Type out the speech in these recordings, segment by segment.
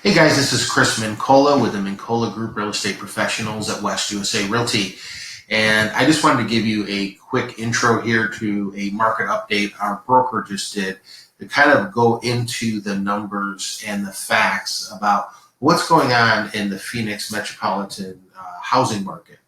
Hey guys, this is Chris Mincola with the Mincola Group Real Estate Professionals at West USA Realty. And I just wanted to give you a quick intro here to a market update our broker just did to kind of go into the numbers and the facts about what's going on in the Phoenix metropolitan housing market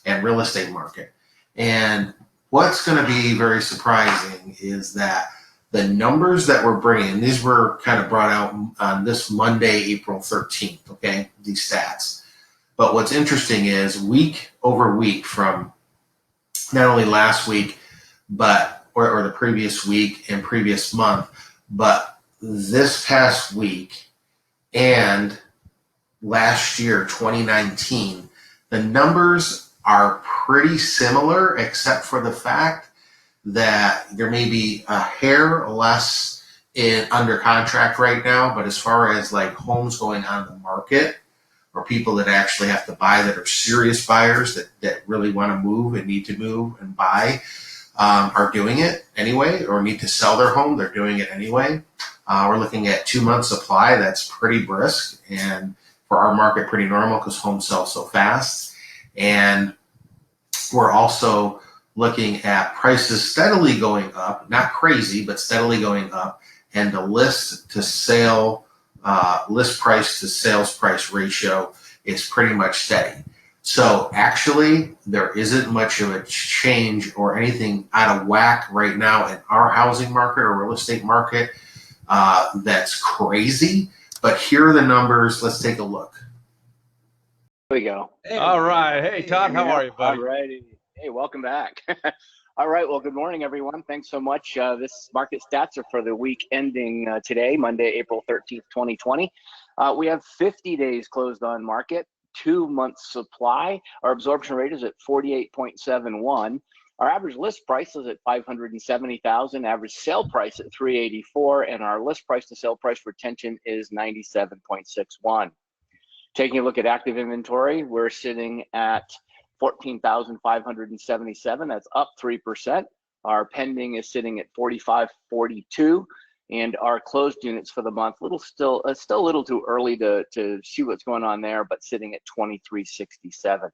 and real estate market. And what's going to be very surprising is that the numbers that we're bringing, these were kind of brought out on this Monday, April 13th, okay, these stats. But what's interesting is week over week from not only last week, but or the previous week and previous month, but this past week and last year, 2019, the numbers are pretty similar except for the fact that there may be a hair less under contract right now, but as far as like homes going on the market or people that actually have to buy that are serious buyers that really want to move and need to move and buy are doing it anyway, or need to sell their home, they're doing it anyway. We're looking at 2 months supply. That's pretty brisk, and for our market, pretty normal because homes sell so fast. And we're also looking at prices steadily going up, not crazy, but steadily going up, and the list price to sales price ratio is pretty much steady. So actually, there isn't much of a change or anything out of whack right now in our housing market or real estate market that's crazy. But here are the numbers. Let's take a look. There we go. All right. Hey, Todd, how are you, buddy? All righty. Hey, welcome back. All right. Well, good morning, everyone. Thanks so much. This market stats are for the week ending today, Monday, April 13th, 2020. We have 50 days closed on market, 2 months supply. Our absorption rate is at 48.71. Our average list price is at $570,000, average sale price at $384, and our list price to sale price retention is 97.61. Taking a look at active inventory, we're sitting at 14,577. That's up 3%. Our pending is sitting at 4542, and our closed units for the month, still a little too early to see what's going on there, but sitting at 2367.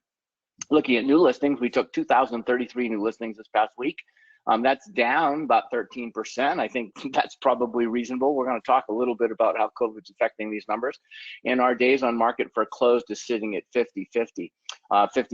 Looking at new listings, we took 2,033 new listings this past week. That's down about 13%. I think that's probably reasonable. We're going to talk a little bit about how COVID's affecting these numbers. And our days on market for closed is sitting at 50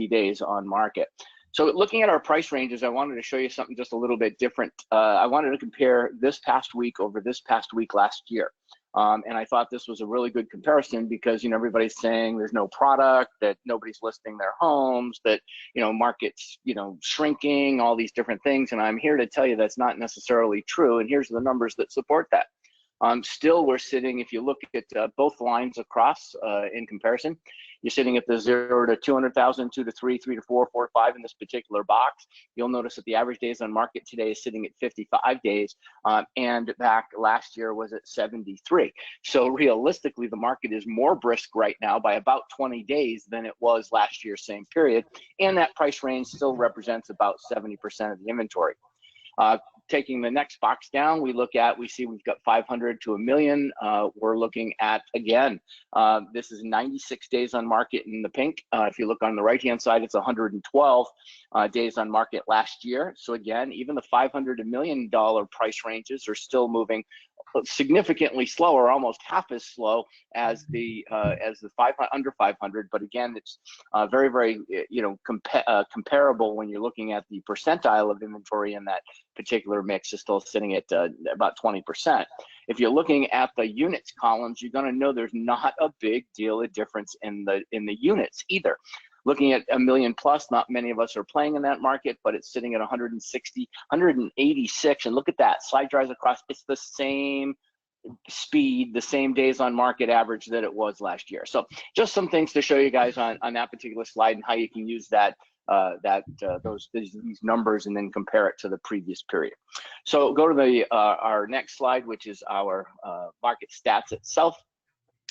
days on market. So looking at our price ranges, I wanted to show you something just a little bit different. I wanted to compare this past week over this past week last year. And I thought this was a really good comparison because, everybody's saying there's no product, that nobody's listing their homes, that, market's, shrinking, all these different things. And I'm here to tell you that's not necessarily true. And here's the numbers that support that. Still, we're sitting, if you look at both lines across in comparison, you're sitting at the 0 to 200,000, 2 to 3, 3 to 4, 4 to 5 in this particular box. You'll notice that the average days on market today is sitting at 55 days, and back last year was at 73. So realistically, the market is more brisk right now by about 20 days than it was last year, same period. And that price range still represents about 70% of the inventory. Taking the next box down, we see we've got 500 to 1 million. We're looking at, again, this is 96 days on market in the pink. If you look on the right-hand side, it's 112 days on market last year. So again, even the $500 to $1 million price ranges are still moving significantly slower, almost half as slow as the under 500. But again, it's very, very comparable when you're looking at the percentile of inventory in that particular mix is still sitting at about 20%. If you're looking at the units columns, you're going to know there's not a big deal of difference in the units either. Looking at 1 million plus, not many of us are playing in that market, but it's sitting at 160, 186. And look at that, slide drives across. It's the same speed, the same days on market average that it was last year. So just some things to show you guys on that particular slide and how you can use these numbers and then compare it to the previous period. So go to our next slide, which is our market stats itself.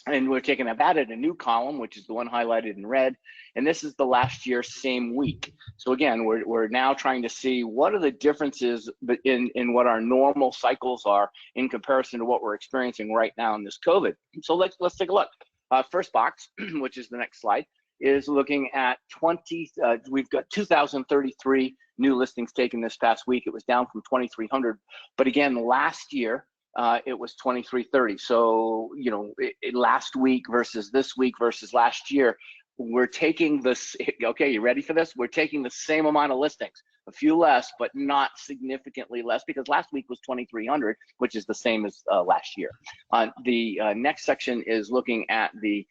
And we're added a new column, which is the one highlighted in red. And this is the last year, same week. So again, we're now trying to see what are the differences in what our normal cycles are in comparison to what we're experiencing right now in this COVID. So let's take a look. First box, which is the next slide, is looking at we've got 2,033 new listings taken this past week. It was down from 2,300, but again, last year, it was 2,330. So, last week versus this week versus last year, we're taking this, okay, you ready for this? We're taking the same amount of listings, a few less, but not significantly less, because last week was 2,300, which is the same as last year. The next section is looking at the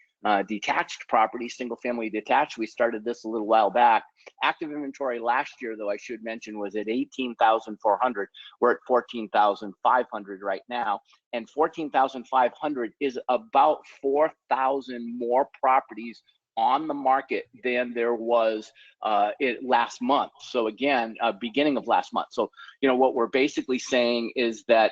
detached property, single family detached. We started this a little while back. Active inventory last year, though, I should mention, was at 18,400. We're at 14,500 right now, and 14,500 is about 4,000 more properties on the market than there was last month. So again, beginning of last month. So, what we're basically saying is that,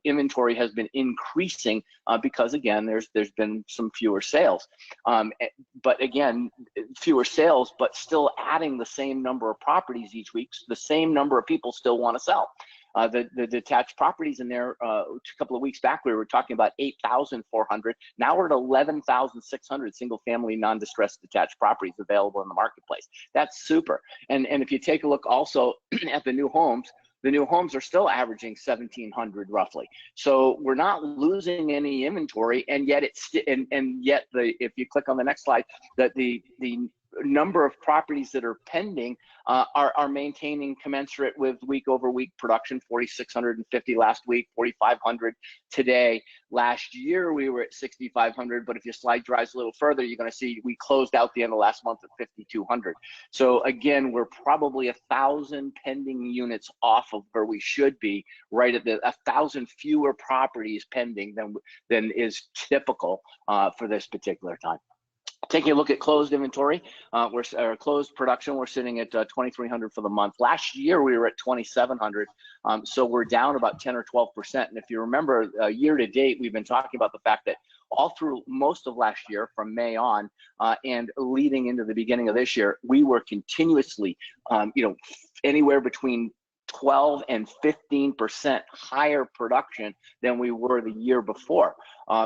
inventory has been increasing because, again, there's been some fewer sales. But again, fewer sales, but still adding the same number of properties each week. The same number of people still want to sell. The detached properties in there, a couple of weeks back, we were talking about 8,400. Now we're at 11,600 single family non-distressed detached properties available in the marketplace. That's super. And if you take a look also at the new homes are still averaging 1,700 roughly. So we're not losing any inventory, and yet if you click on the next slide, that the number of properties that are pending are maintaining commensurate with week over week production. 4,650 last week, 4,500 today. Last year we were at 6,500, but if you slide drives a little further, you're going to see we closed out the end of last month at 5,200. So again, we're probably 1,000 pending units off of where we should be, right at 1,000 fewer properties pending than is typical for this particular time. Taking a look at closed inventory, closed production, we're sitting at 2,300 for the month. Last year, we were at 2,700, so we're down about 10 or 12%. And if you remember, year to date, we've been talking about the fact that all through most of last year, from May on, and leading into the beginning of this year, we were continuously, anywhere between 12 and 15% higher production than we were the year before.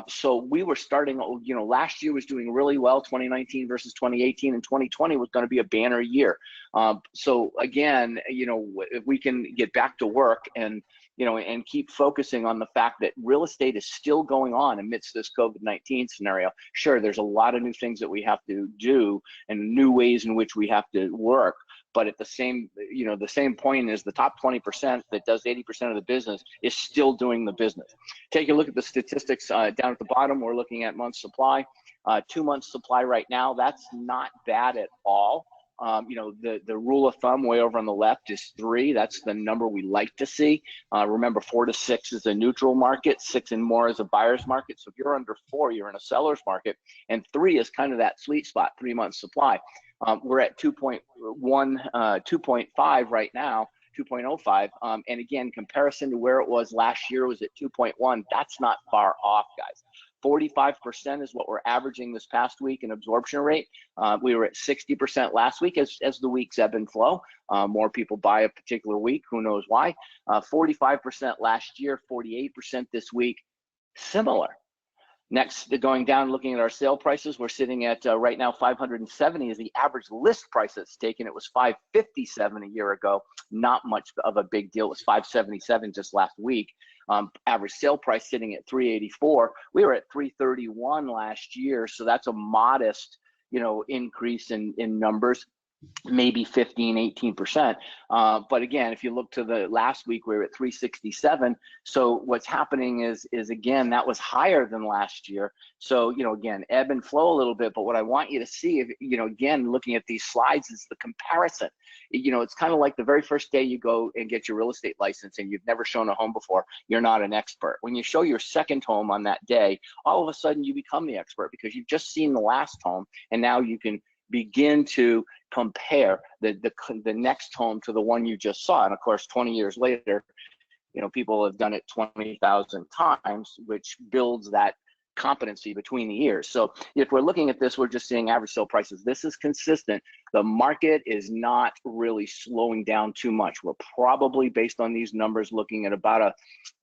So we were starting, last year was doing really well, 2019 versus 2018, and 2020 was going to be a banner year. So again, if we can get back to work and keep focusing on the fact that real estate is still going on amidst this COVID-19 scenario. Sure, there's a lot of new things that we have to do and new ways in which we have to work. But at the same point is the top 20% that does 80% of the business is still doing the business. Take a look at the statistics down at the bottom. We're looking at month supply, 2 months supply right now. That's not bad at all. The rule of thumb way over on the left is 3. That's the number we like to see. Remember, 4 to 6 is a neutral market, 6 and more is a buyer's market. So if you're under 4, you're in a seller's market, and 3 is kind of that sweet spot, 3 months supply. We're at 2.5 right now, 2.05. And again, comparison to where it was last year was at 2.1. That's not far off, guys. 45% is what we're averaging this past week in absorption rate. We were at 60% last week as the weeks ebb and flow. More people buy a particular week, who knows why. 45% last year, 48% this week, similar. Next, going down, looking at our sale prices, we're sitting at right now 570 is the average list price that's taken. It was 557 a year ago. Not much of a big deal. It was 577 just last week. Average sale price sitting at 384. We were at 331 last year, so that's a modest, increase in numbers. Maybe 15, 18%. But again, if you look to the last week, we were at 367. So what's happening is again, that was higher than last year. So, again, ebb and flow a little bit. But what I want you to see, again, looking at these slides is the comparison. It's kind of like the very first day you go and get your real estate license and you've never shown a home before, you're not an expert. When you show your second home on that day, all of a sudden you become the expert because you've just seen the last home, and now you can begin to compare the next home to the one you just saw. And of course, 20 years later, people have done it 20,000 times, which builds that competency between the years. So if we're looking at this, we're just seeing average sale prices. This is consistent. The market is not really slowing down too much. We're probably, based on these numbers, looking at about a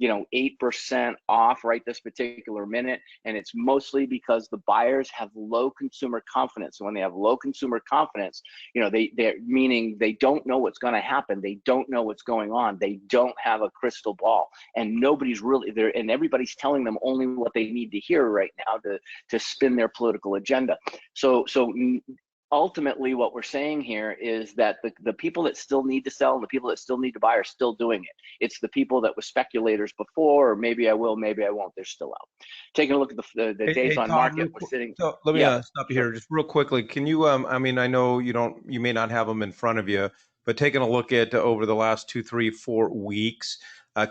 8% off right this particular minute, and it's mostly because the buyers have low consumer confidence. And when they have low consumer confidence, they're meaning they don't know what's going to happen. They don't know what's going on. They don't have a crystal ball, and nobody's really there, and everybody's telling them only what they need to hear right now to spin their political agenda. So ultimately what we're saying here is that the people that still need to sell and the people that still need to buy are still doing it. It's the people that were speculators before, or maybe I will, maybe I won't, they're still out. Taking a look at the days on Todd, market, we're sitting. So let me stop you sure. here just real quickly. Can you, I mean, I know you may not have them in front of you, but taking a look at over the last 2, 3, 4 weeks,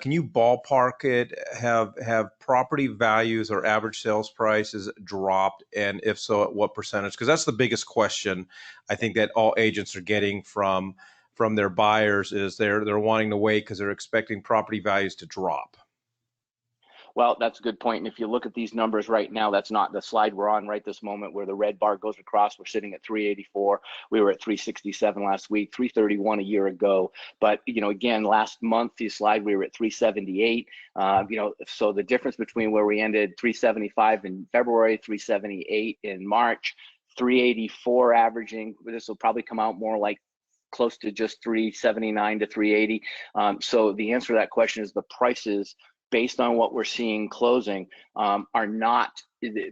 can you ballpark it? Have property values or average sales prices dropped, and if so, at what percentage? Because that's the biggest question I think that all agents are getting from their buyers is they're wanting to wait because they're expecting property values to drop. Well, that's a good point. And if you look at these numbers right now, that's not the slide we're on right this moment where the red bar goes across. We're sitting at 384. We were at 367 last week, 331 a year ago. But, again, last month, the slide, we were at 378. So the difference between where we ended 375 in February, 378 in March, 384 averaging, this will probably come out more like close to just 379 to 380. So the answer to that question is the prices, based on what we're seeing closing, are not,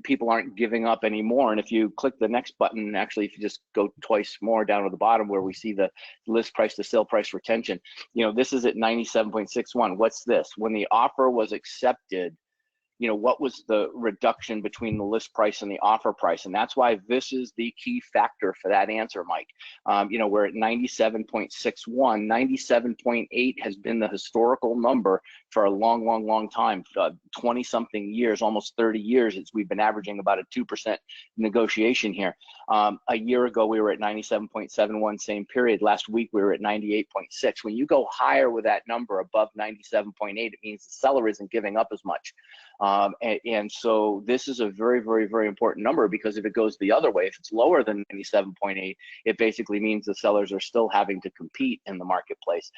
people aren't giving up anymore. And if you click the next button, actually, if you just go twice more down to the bottom where we see the list price to sale price retention, this is at 97.61. What's this? When the offer was accepted, what was the reduction between the list price and the offer price? And that's why this is the key factor for that answer, Mike. We're at 97.61. 97.8 has been the historical number for a long, long, long time, 20 something years, almost 30 years. We've been averaging about a 2% negotiation here. A year ago, we were at 97.71, same period. Last week, we were at 98.6. When you go higher with that number above 97.8, it means the seller isn't giving up as much. And so this is a very, very, very important number, because if it goes the other way, if it's lower than 97.8, it basically means the sellers are still having to compete in the marketplace.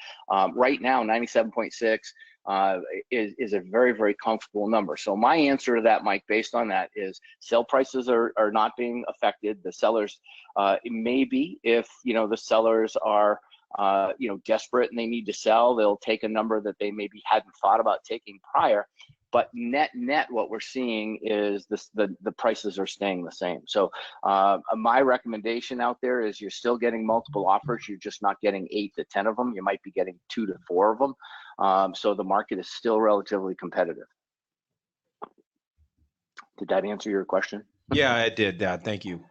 Right now, 97.6 is a very, very comfortable number. So my answer to that, Mike, based on that, is sale prices are not being affected. The sellers, it may be if, the sellers are desperate and they need to sell, they'll take a number that they maybe hadn't thought about taking prior. But net, what we're seeing is the prices are staying the same. So my recommendation out there is you're still getting multiple offers. You're just not getting 8 to 10 of them. You might be getting 2 to 4 of them. So the market is still relatively competitive. Did that answer your question? Yeah, it did, Dad. Thank you.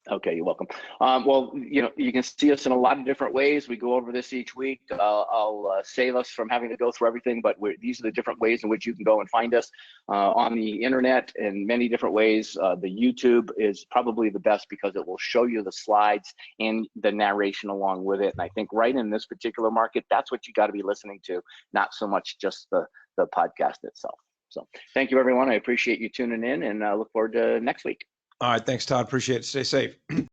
Okay, you're welcome. Well, you can see us in a lot of different ways. We go over this each week. I'll save us from having to go through everything, but these are the different ways in which you can go and find us on the internet in many different ways. The YouTube is probably the best because it will show you the slides and the narration along with it. And I think right in this particular market, that's what you got to be listening to, not so much just the podcast itself. So thank you, everyone. I appreciate you tuning in, and I look forward to next week. All right. Thanks, Todd. Appreciate it. Stay safe.